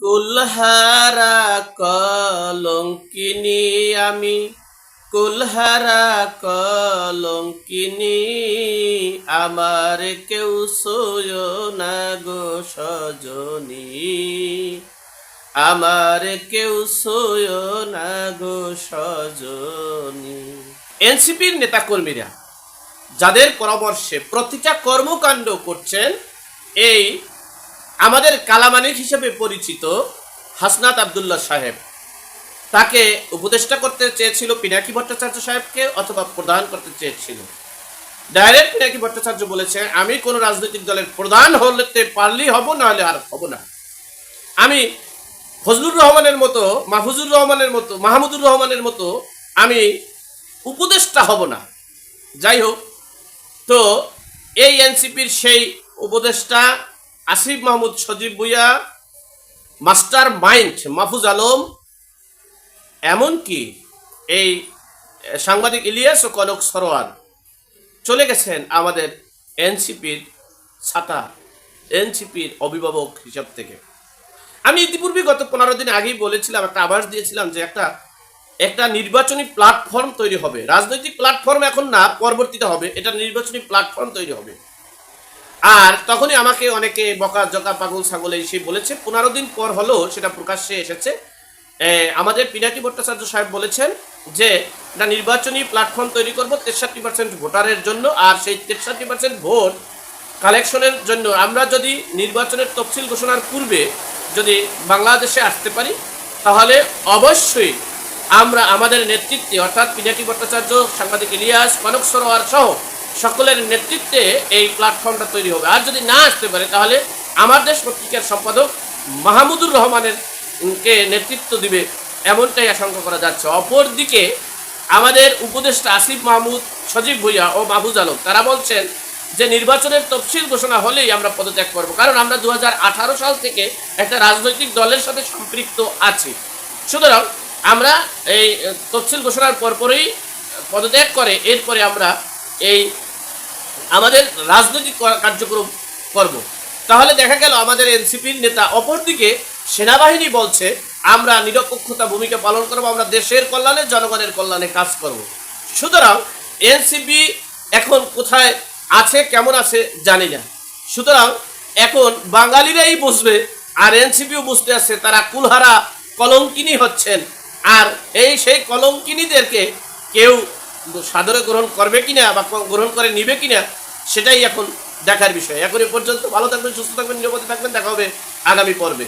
কুলহারা কলঙ্কিনী আমি, কুলহারা কলঙ্কিনী, আমার কেউ সয় না গো সজনী, আমার কেউ সয় না গো সজনী। এনসিপির নেতাকর্মীরা যাদের পরামর্শে প্রতিটা কর্মকাণ্ড করছেন, এই আমাদের কালামানিক হিসেবে পরিচিত হাসনাত আবদুল্লাহ সাহেব, তাকে উপদেষ্টা করতে চেয়েছিল পিনাকি ভট্টাচার্য সাহেবকে, অথবা প্রধান করতে চেয়েছিল। ডাইরেক্ট পিনাকি ভট্টাচার্য বলেছে, আমি কোন রাজনৈতিক দলের প্রধান হতে পারলেই হব, না হলে আর হব না। আমি ফজলুর রহমানের মতো, মাহফুজুর রহমানের মতো, মাহমুদুর রহমানের মতো আমি উপদেষ্টা হব না। যাই হোক, তো এই এনসিপির সেই উপদেষ্টা আসিফ মাহমুদ সজীব ভুঁইয়া, মাস্টার মাইন্ড মাহফুজ আলম, এমনকি এই সাংবাদিক ইলিয়াস ও কনক সরোয়ার চলে গেছেন আমাদের এনসিপির ছাতা, এনসিপির অভিভাবক হিসাব থেকে। আমি ইতিপূর্বে গত 15 দিন আগেই বলেছিলাম, একটা আভাস দিয়েছিলাম যে একটা নির্বাচনী প্ল্যাটফর্ম তৈরি হবে। রাজনৈতিক প্ল্যাটফর্ম এখন না, পরবর্তীতে হবে, এটা নির্বাচনী প্ল্যাটফর্ম তৈরি হবে। আর তখনই আমাকে অনেকে বকা জকা পাগল ছাগল এসে বলেছে, 15 দিন পর হলেও সেটা প্রকাশ্যে এসেছে। আমাদের পিনাকি ভট্টাচার্য সাহেব বলেছেন যে একটা নির্বাচনী প্ল্যাটফর্ম তৈরি করব 63% ভোটারের জন্য, আর সেই 63% ভোট কালেকশনের জন্য আমরা যদি নির্বাচনের তফসিল ঘোষণার পূর্বে যদি বাংলাদেশে আসতে পারি, তাহলে অবশ্যই আমরা আমাদের নেতৃত্বে, অর্থাৎ পিনাকি ভট্টাচার্য, সাংবাদিক ইলিয়াস, কনক সরোয়ার সহ সকলের নেতৃত্বে এই প্ল্যাটফর্মটা তৈরি হবে। আর যদি না আসতে পারে, তাহলে আমার দেশ পত্রিকার সম্পাদক মাহমুদুর রহমানের কে নেতৃত্ব দিবে, এমনটাই আশঙ্কা করা যাচ্ছে। অপরদিকে আমাদের উপদেষ্টা আসিফ মাহমুদ সজীব ভুঁইয়া ও মাহফুজ আলম, তারা বলছেন যে নির্বাচনের তফসিল ঘোষণা হলেই আমরা পদত্যাগ করব, কারণ আমরা 2018 সাল থেকে একটা রাজনৈতিক দলের সাথে সম্পৃক্ত আছি। সুতরাং আমরা এই তফসিল ঘোষণার পরপরই পদত্যাগ করে এরপরে আমরা এই আমাদের রাজনৈতিক কার্যক্রম করব। তাহলে দেখা গেল আমাদের এনসিপির নেতা, অপরদিকে সেনাবাহিনী বলছে আমরা নিরপেক্ষতা ভূমিকা পালন করব, আমরা দেশের কল্যাণে, জনগণের কল্যাণে কাজ করব। সুতরাং এনসিপি এখন কোথায় আছে, কেমন আছে জানি না। সুতরাং এখন বাঙালিরাই বুঝবে, আর এনসিপিও বুঝতে আছে তারা কুলহারা কলঙ্কিনী হচ্ছেন। আর সেই কলঙ্কিনীদেরকে কেউ সাদরে গ্রহণ করবে কিনা বা গ্রহণ করে নিবে কিনা, সেটাই এখন দেখার বিষয়। এখন এ পর্যন্ত ভালো থাকবেন, সুস্থ থাকবেন, নিরাপদে থাকবেন। দেখা হবে আগামী পর্বে।